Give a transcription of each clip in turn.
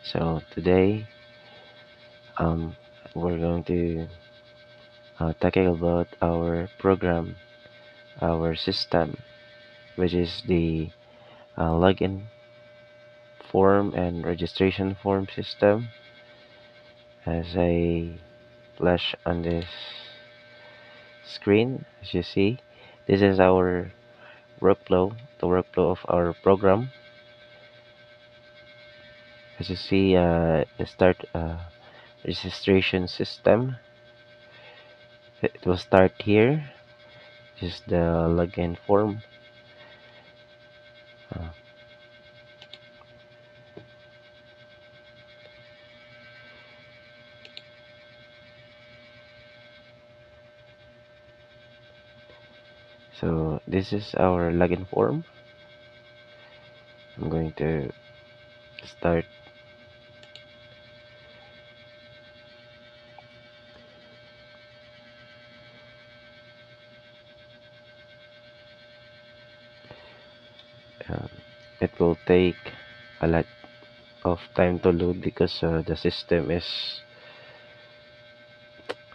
So today, um, we're going to talking about our program, our system, which is the login form and registration form system. As I flash on this screen, as you see, this is our workflow, the workflow of our program. As you see, the start registration system. It will start here. This is the login form. Uh, so this is our login form. I'm going to start. Um, it will take a lot of time to load because the system is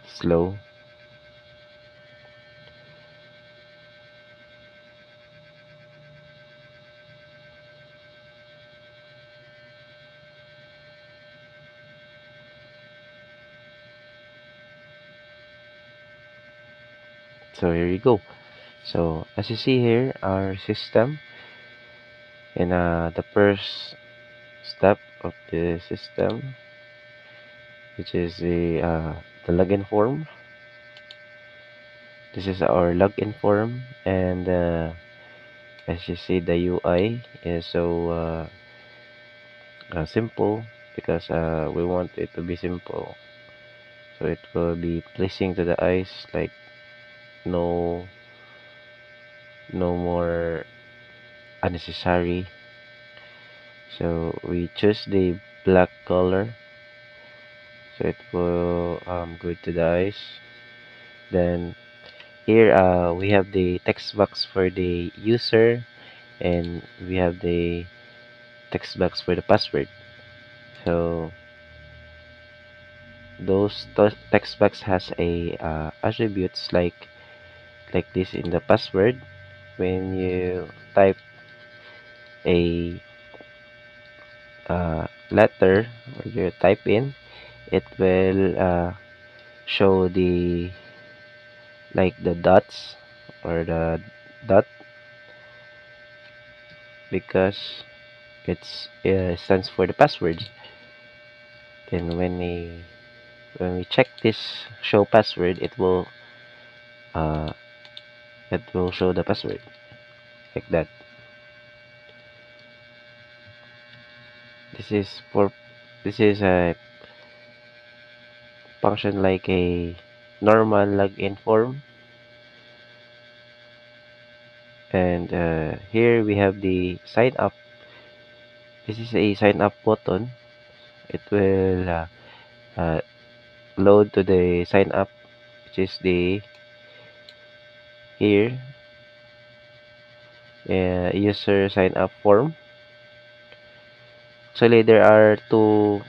slow. So here you go. So as you see here, our system in the first step of the system, which is the login form. This is our login form, and as you see, the UI is so simple because we want it to be simple, so it will be pleasing to the eyes, like no no more unnecessary. So we choose the black color, so it will good to the eyes. Then here we have the text box for the user, and we have the text box for the password. So those text box has a attributes like this in the password. When you type a letter, or you type in, it will show the like the dots or the dot, because stands for the password. Then when we check this show password, uh, it will show the password like that. This is for this is a function like a normal login form. And here we have the sign up. This is a sign up button. It will uh, load to the sign up, which is the here user sign up form. Actually, there are two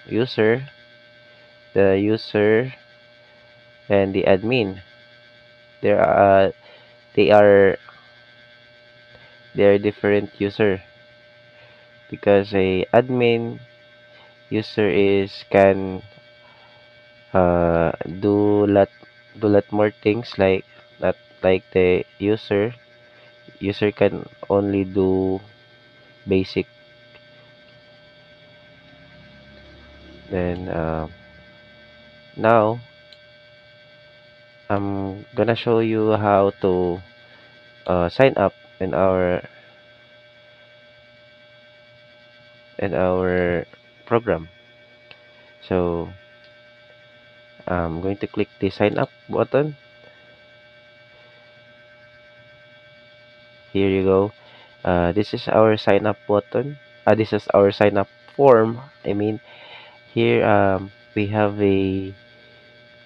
the user and the admin. There are they are they are different user, because a admin user is can uh, do lot more things, like not like the user can only do basic. Then now I'm gonna show you how to sign up in our program. So I'm going to click the sign up button. Here you go. This is our sign up button. This is our sign up form. I mean, here we have a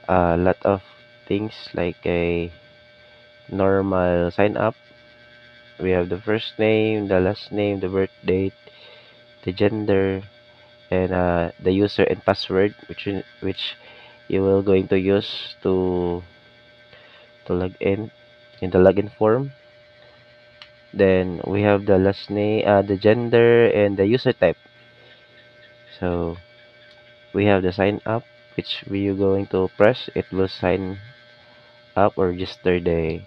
lot of things like a normal sign up. We have the first name, the last name, the birth date, the gender, and the user and password which you will going to use to log in the login form. Then we have the last name, the gender, and the user type. So we have the sign up, which we are going to press. It will sign up or register the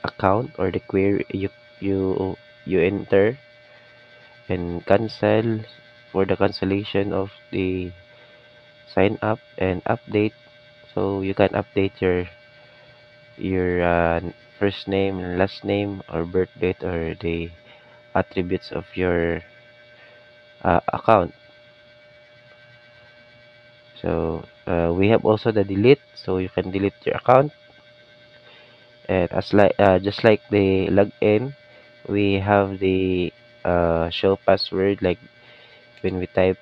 account or the query you enter, and cancel for the cancellation of the sign up, and update. So you can update your first name and last name or birth date or the attributes of your account. So we have also the delete, so you can delete your account. And as like just like the login, we have the show password. Like when we type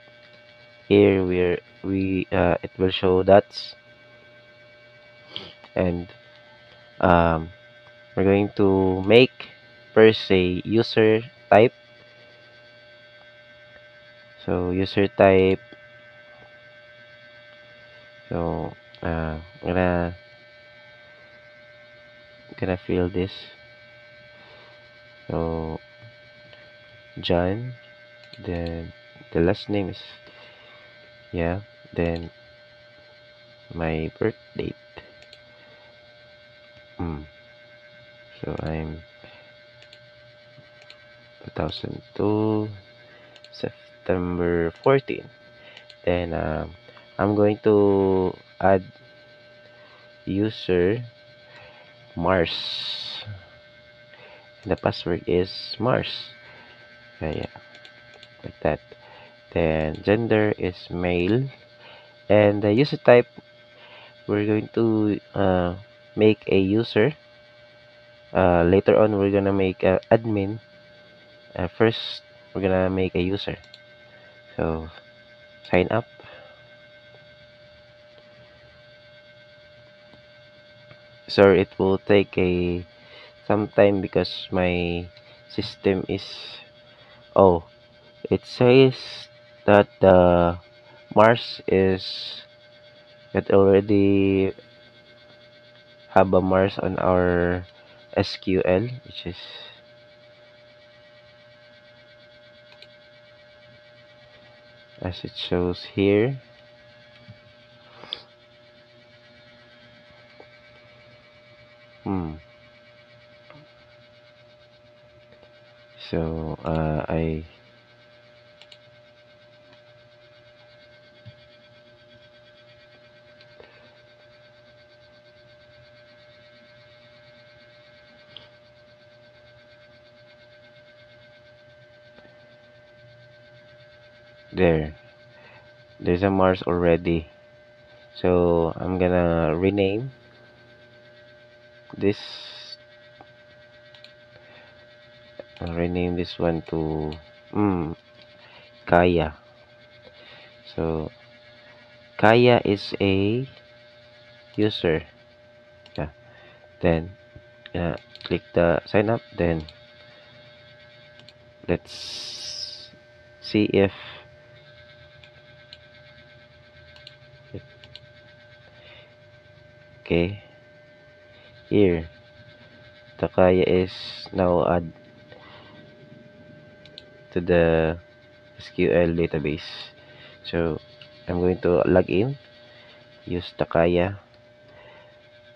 here, it will show dots, and um, we're going to make first a user type. So user type. So gonna fill this. So John. Then the last name is, yeah. Then my birth date. Mm. So I'm 2002 September 14. Then I'm going to add user Mars. The password is Mars. Yeah, like that. Then gender is male, and the user type, we're going to make a user. Later on, we're gonna make admin. First, we're gonna make a user. So sign up. So it will take a some time because my system is, oh, it says that the Mars is that already have a Mars on our SQL, which is as it shows here. Hmm. So I there's a Mars already. So I'm gonna this rename this one to Kaya. So Kaya is a user. Yeah. Then click the sign up. Then let's see if okay. Here, the Kaya is now add to the SQL database. So I'm going to log in, use Takaya,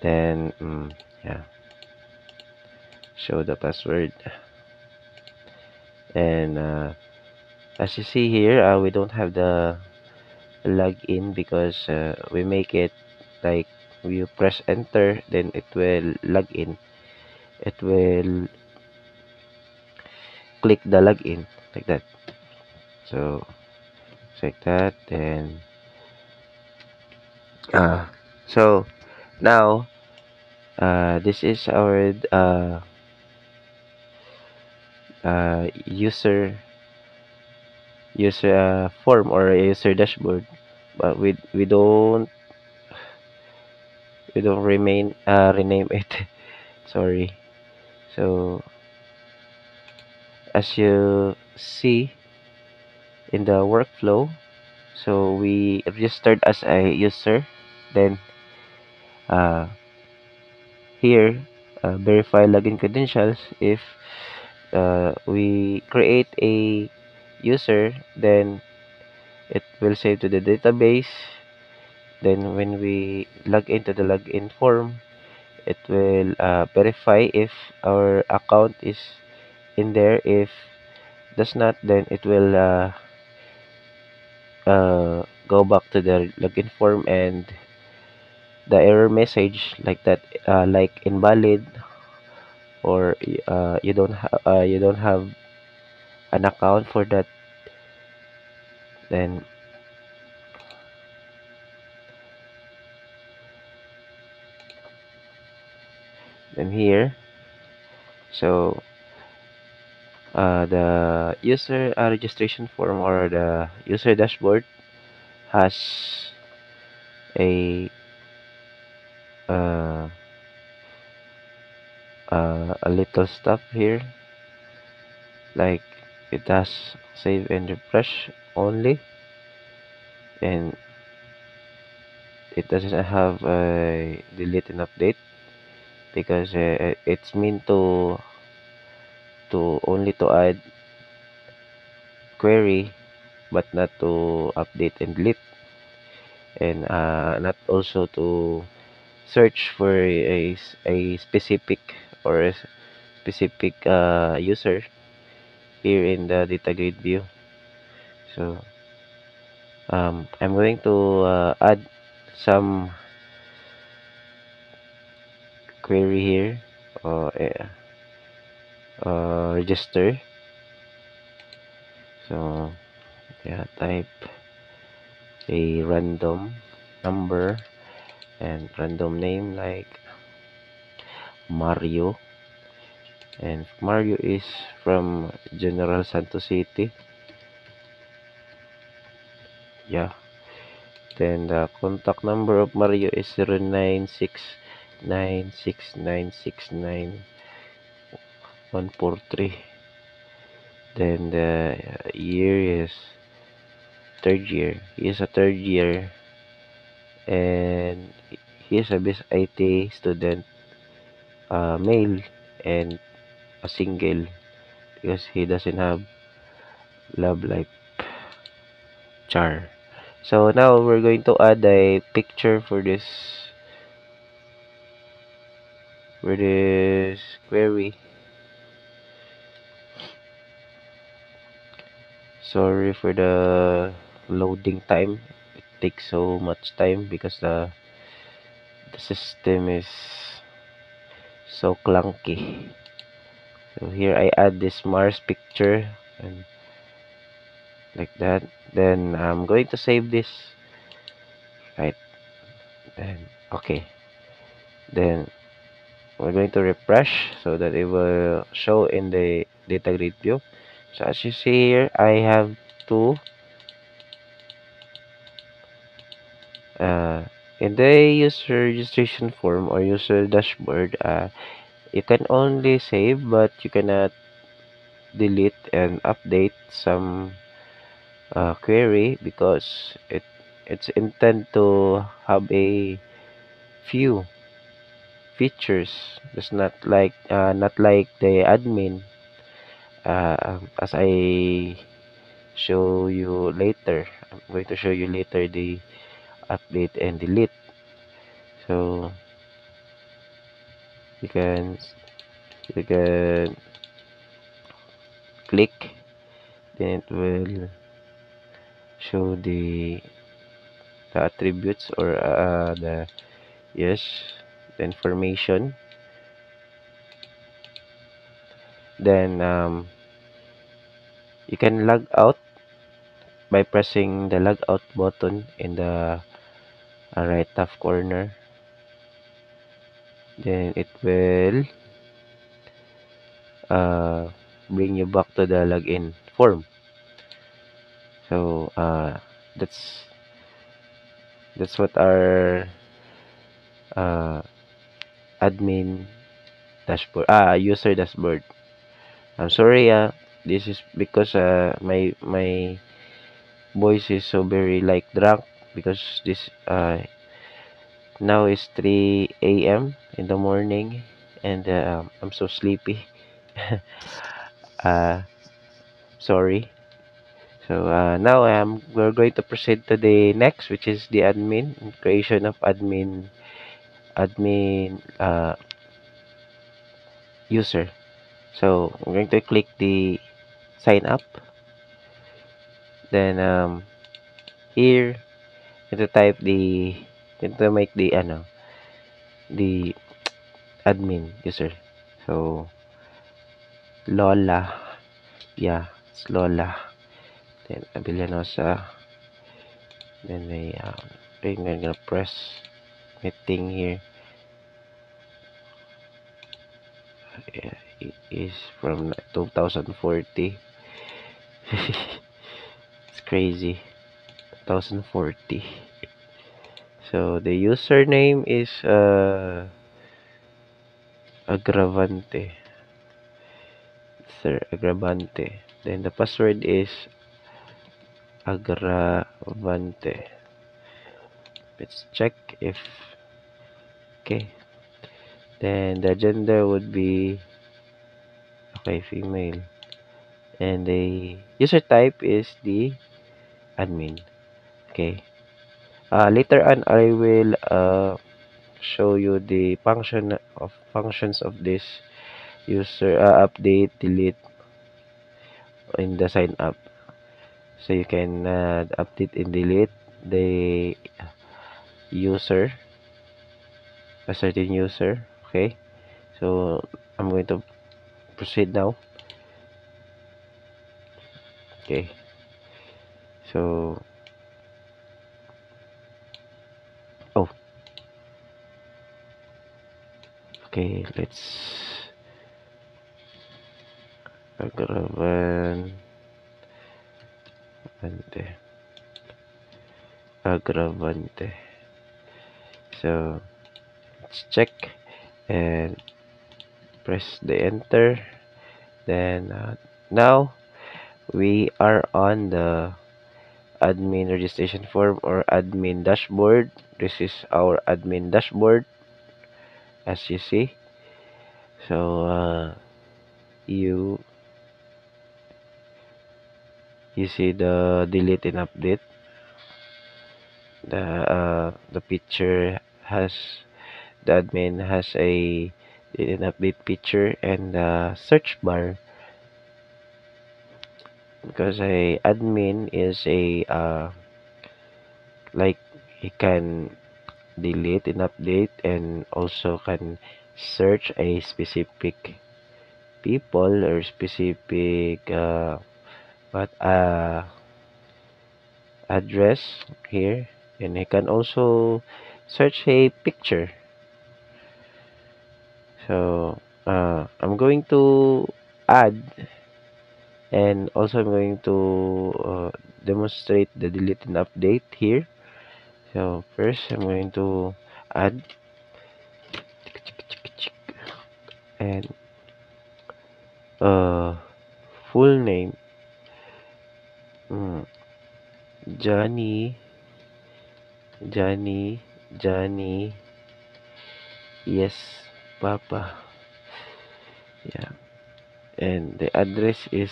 then yeah, show the password, and as you see here, we don't have the login because we make it like you press enter, then it will log in. It will click the login like that. So like that, then uh, so now this is our user form or a user dashboard, but we don't rename it. Sorry. So as you see, in the workflow. So we registered as a user, then uh, here verify login credentials. If we create a user, then it will save to the database. Then when we log into the login form, it will verify if our account is in there. If does not, then it will go back to the login form, and the error message like that, like invalid, or you don't have an account for that. Then here, so the user registration form, or the user dashboard, has a uh, a little stuff here, like it has save and refresh only, and it doesn't have a delete and update, because it's meant to only to add query, but not to update and delete, and not also to search for a specific, or a specific user here in the data grid view. So I'm going to add some query here, or register. So yeah, type a random number and random name like Mario, and Mario is from General Santos City. Yeah, then the contact number of Mario is 096996969143. Then the year is third year. He is a third year, and he is a best IT student, male, and a single, because he doesn't have love life char. So now we're going to add a picture for this query. Sorry for the loading time. It takes so much time because the system is so clunky. So here I add this Mars picture, and like that. Then I'm going to save this, right? Then okay. Then we're going to refresh so that it will show in the data grid view. So as you see here, I have two uh, in the user registration form or user dashboard. You can only save, but you cannot delete and update some query, because it's intended to have a few features. It's not like the admin, as I show you later. I'm going to show you later the update and delete. So you can you can click, then it will show the attributes, or the yes, the information. Then you can log out by pressing the log out button in the right top corner. Then it will uh, bring you back to the login form. So that's what our uh, admin dashboard, user dashboard. I'm sorry, this is because my voice is so very like drunk because this now is 3 a.m. in the morning, and I'm so sleepy. uh Sorry. So now we're going to proceed to the next, which is the admin, creation of admin user. So I'm going to click the sign up. Then here you to type you to make the admin user. So Lola, yeah, it's Lola. Then Avellanosa. Then I'm gonna press my thing here. Yeah, it is from 2040. It's crazy. 2040. So the username is Agravante. Sir Agravante. Then the password is Agravante. Let's check if okay. Then the gender would be okay, female. And the user type is the admin. Okay. Later on I will show you the functions of this user update, delete in the sign up. So you can update and delete the user, a certain user. Okay. So I'm going to proceed now. Okay. So oh, okay. Let's Agravante. Agravante. So let's check and press the enter. Then now we are on the admin registration form or admin dashboard. This is our admin dashboard, as you see. So you you see the delete and update. The picture has the admin has a delete and update picture, and the search bar, because a admin is a like he can delete and update and also can search a specific people or specific what address here, and I can also search a picture. So I'm going to add, and also I'm going to demonstrate the delete and update here. So first I'm going to add and full name, mm, Johnny Johnny Johnny, yes Papa, yeah, and the address is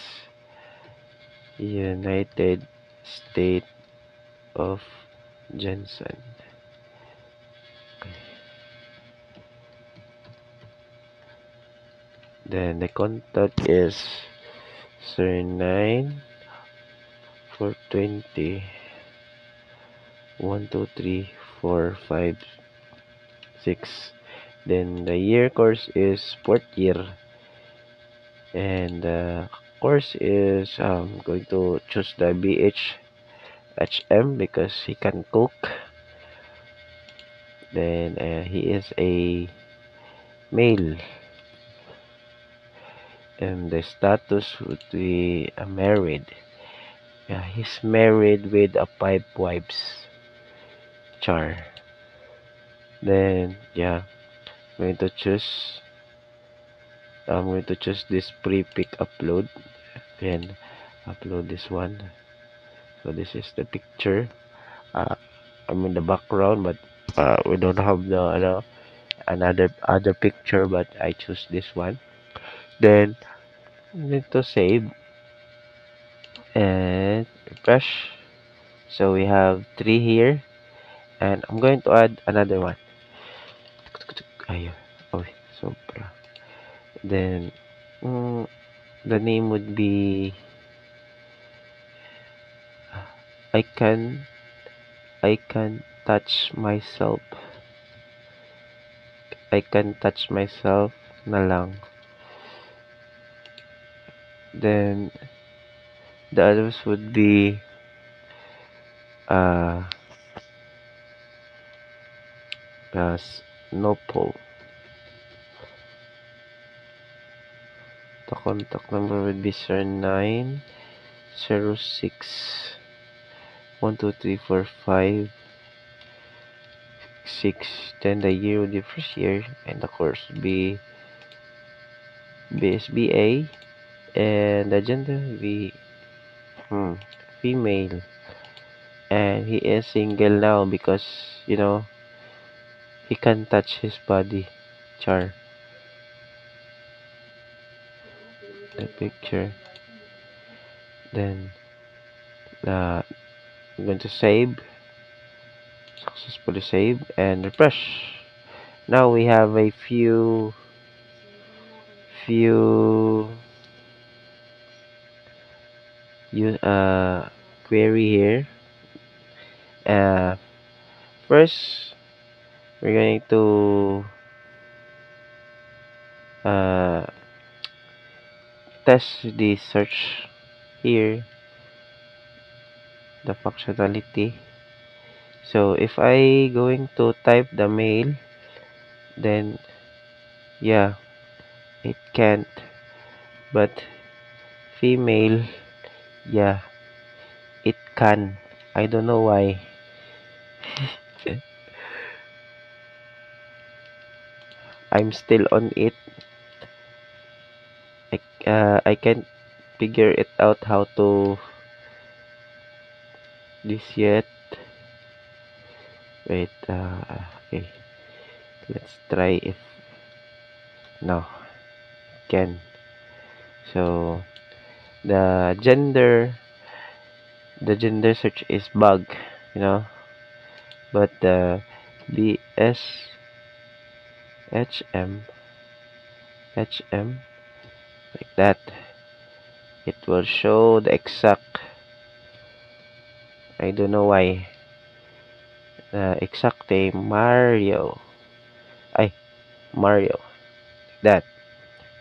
United States of Johnson. Then the contact is 09 420 123 456. Then the year course is fourth year, and the course is going to choose the BHHM because he can cook. Then he is a male, and the status would be married. Yeah, he's married with a 5 wives. Char. Then yeah, I'm going to choose this pre-pick upload and upload this one. So this is the picture. uh, I'm in the background, but we don't have the another other picture, but I choose this one. Then I'm going to save and refresh. So we have three here, and I'm going to add another one. Ayun. Oh, sobra. Then the name would be I can I can touch myself. I can touch myself na lang. Then the others would be uh, Snowball. The contact number would be 0906 12345 6. Then the year would be first year, and the course would be BSBA, and the gender would be female, and he is single now because he can touch his body. Char. The picture. Then I'm going to save. Successfully save and refresh. Now we have a few query here. First we're going to uh, test the search here, the functionality. So if I going to type the mail, then yeah, it can't. But female, yeah, it can. I don't know why. I'm still on it. I can't figure it out how to this yet. Wait, okay. Let's try if no can. So the gender search is bug, you know, but the BSHM like that, it will show the exact. I don't know why. Exact name Mario. Ay, Mario. That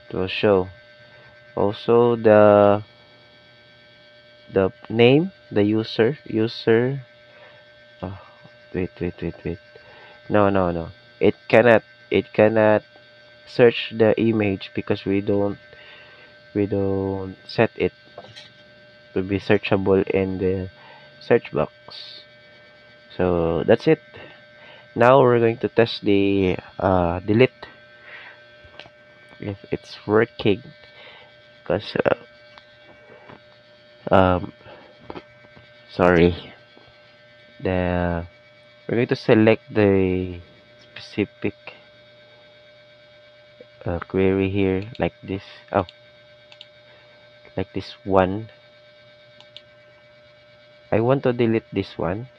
it will show. Also the name, the user. Oh, wait. No. It cannot search the image because we don't set it to be searchable in the search box. So that's it. Now we're going to test the delete if it's working, because um sorry, the we're going to select the specific query here, like this. Oh, like this one. I want to delete this one,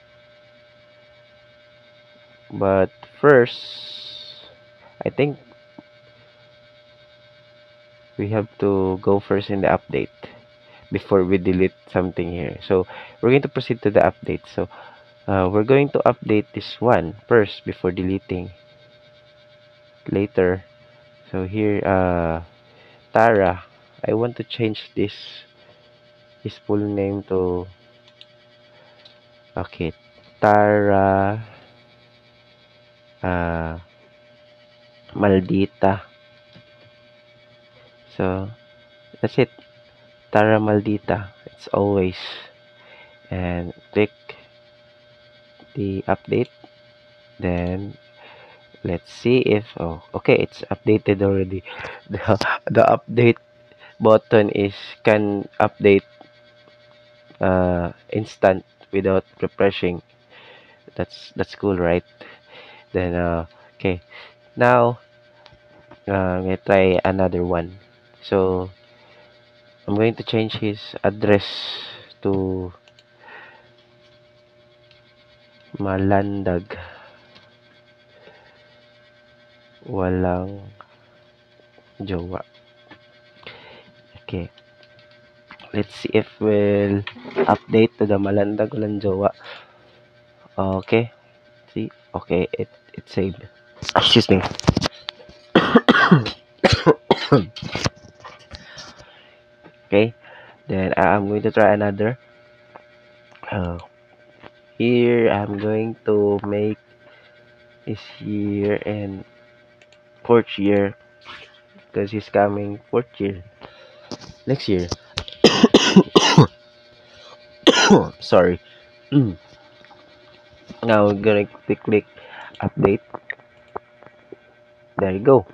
but first I think we have to go first in the update before we delete something here. So we're going to proceed to the update. So we're going to update this one first before deleting later. So here, Tara, I want to change his full name to, okay, Tara uh, Maldita. So that's it, Tara Maldita. It's always, and click the update. Then let's see if, oh, okay, it's updated already. The update button is can update instant without refreshing. That's cool, right? Then okay, now I'm gonna try another one. So I'm going to change his address to Malandag, walang jowa. Okay, let's see if we'll update to the Malandag walang jowa. Okay, see, okay, it saved. Excuse me. Okay, then I'm going to try another. Uh, Here I'm going to make his year and fourth year because he's coming fourth year next year. Sorry. Now we're gonna click update. There you go.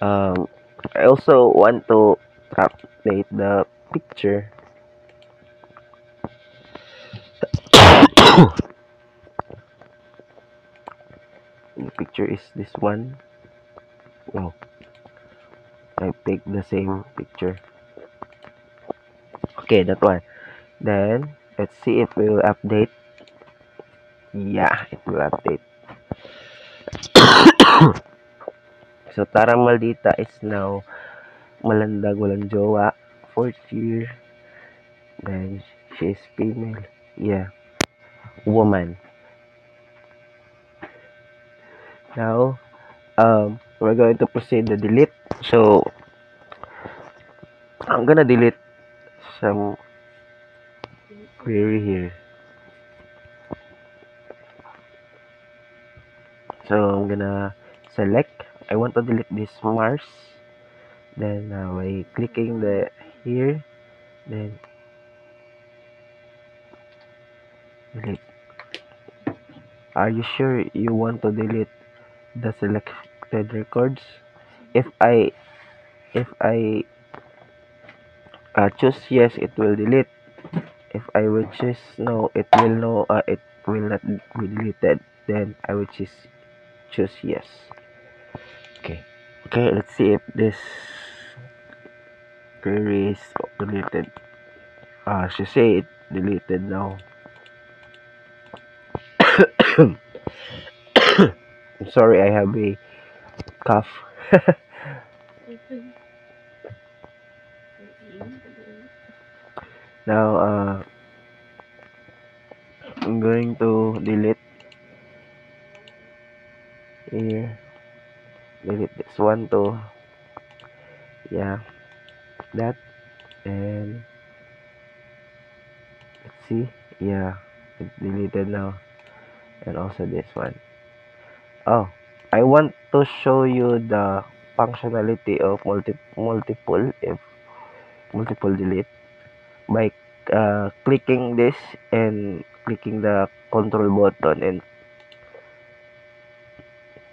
Um, I also want to update the picture. The picture is this one. No, I pick the same picture. Okay, that one. Then let's see if it will update. Yeah, it will update. So Tara Maldita is now Malandag walang jowa, fourth year. Then she's female. Yeah, woman. Now we're going to proceed to delete. So I'm gonna delete some query here. So I'm gonna select. I want to delete this Mars. Then by clicking the here, then delete. Are you sure you want to delete the selected records? If I choose yes, it will delete. If I will choose no, it will no. It will not be deleted. Then I will choose yes. Okay. Okay. Let's see if this query is deleted. She say it deleted now. I'm sorry, I have a cough. Now, I'm going to delete here. Delete this one too. Yeah, that. And let's see. Yeah, it's deleted now. And also this one. Oh, I want to show you the functionality of multiple if multiple delete by clicking this and clicking the control button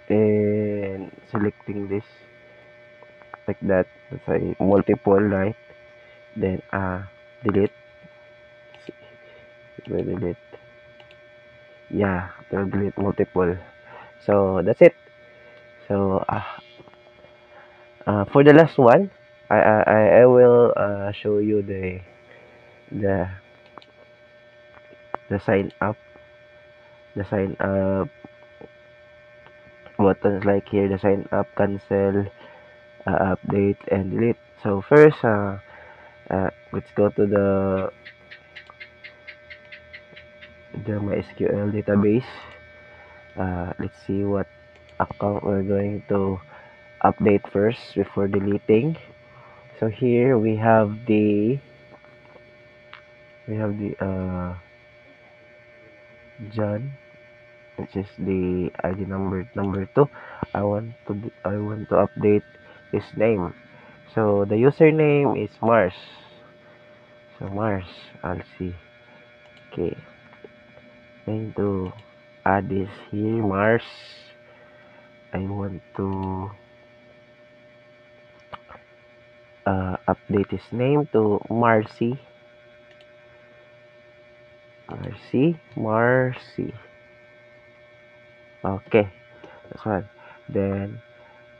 and selecting this like that. Let's say multiple, right? Then delete. It will delete. Yeah, it will delete multiple. So that's it. So for the last one, I will show you the the sign up the sign up buttons like here, the sign up, cancel, update, and delete. So first, let's go to the MySQL database. Let's see what account we're going to update first before deleting. So here we have the John, which is the ID number 2. I want to update his name. So the username is Mars. So Mars, I'll see. Okay, going to add this here, Mars. I want to update his name to Marcy. Marcy. Okay, that's one. Then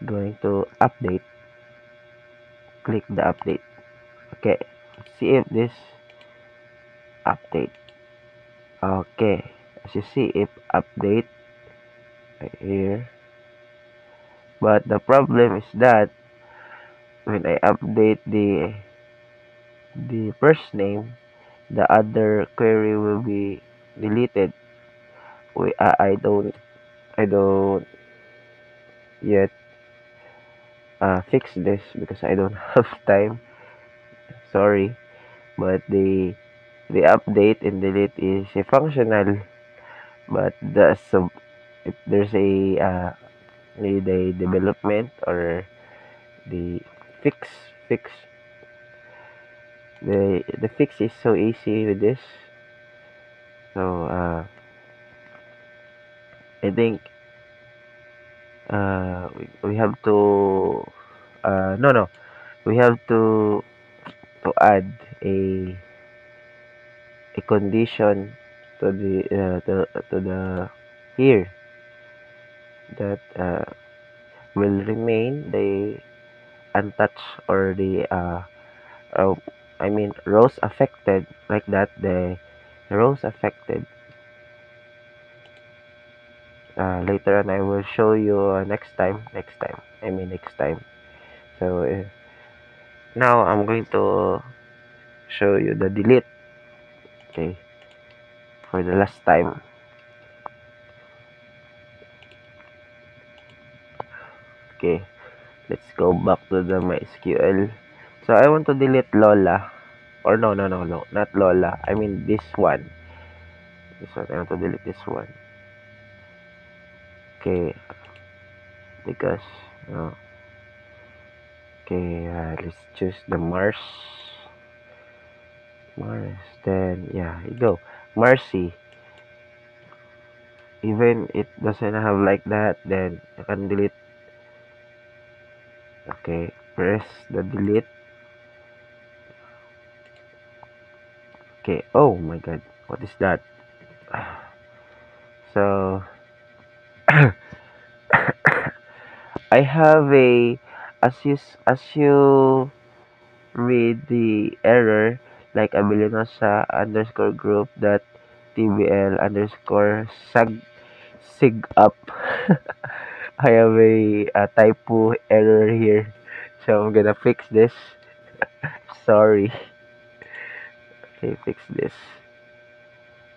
going to update. Click the update. Okay, see if this update. Okay, as you see, if update right here. But the problem is that when I update the first name, the other query will be deleted. I don't yet fix this because I don't have time. Sorry, but the update and delete is a functional, but if there's a development or the fix fix the fix is so easy with this. So I think we have to no, we have to add a condition to the here that will remain the untouched or the uh, I mean rows affected, like that. The rows affected, later on I will show you next time. So now I'm going to show you the delete. Okay, for the last time. Okay, let's go back to the MySQL. So I want to delete Lola, or no, not Lola, I mean this one I want to delete this one. Okay, because okay, let's choose the Mars. Then yeah, you go Marcy. Even it doesn't have like that, then you can delete. Okay, press the delete. Okay, oh my god, what is that? So I have a as you read the error, like Abilinosa underscore group dot tbl underscore sig up. I have a typo error here, so I'm gonna fix this. Sorry. Okay, fix this.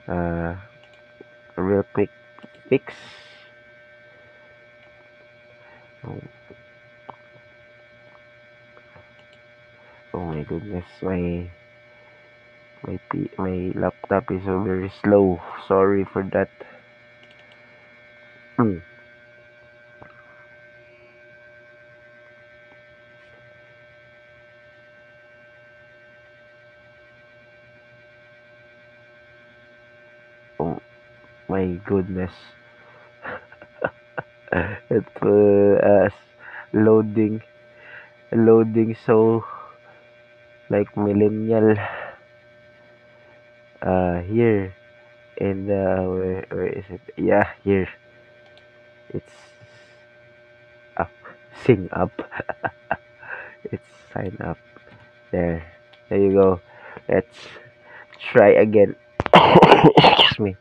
Uh, real quick fix. Oh, oh my goodness, my laptop is so very slow. Sorry for that. Oh my goodness. It loading loading so like millennial here in the where is it? Yeah, here. It's up. Sing up. It's sign up. There. There you go. Let's try again. Excuse me.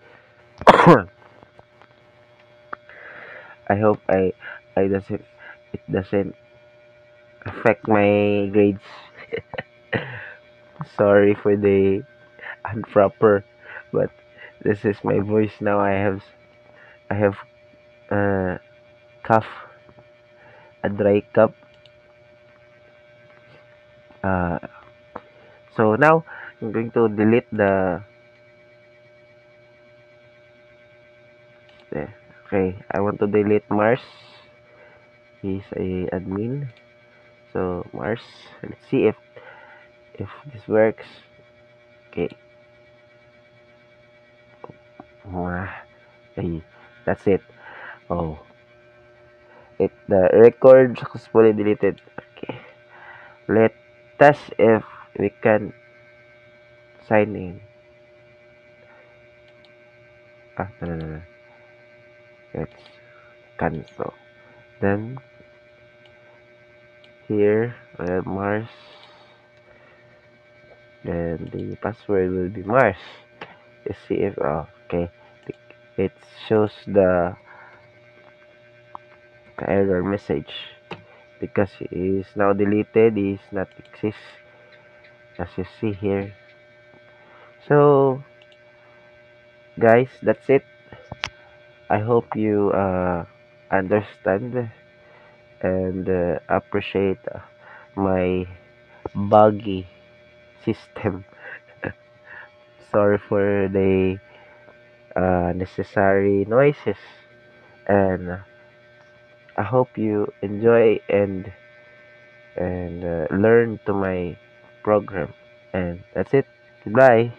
I hope I doesn't it doesn't affect my grades. Sorry for the improper, but this is my voice now. I have uh cough, a dry cough. Uh, so now I'm going to delete okay. I want to delete Mars. He's a admin. So Mars. Let's see if this works. Okay. Hey, that's it. Oh, the record successfully deleted. Okay. Let test if we can sign in. No. Let's cancel. Then here Mars. Then the password will be Mars. Let's see if okay. It shows the error message because it is now deleted. It is not exist as you see here. So guys, that's it. I hope you understand and appreciate my buggy system. Sorry for the necessary noises, and I hope you enjoy and learn to my program. And that's it. Goodbye.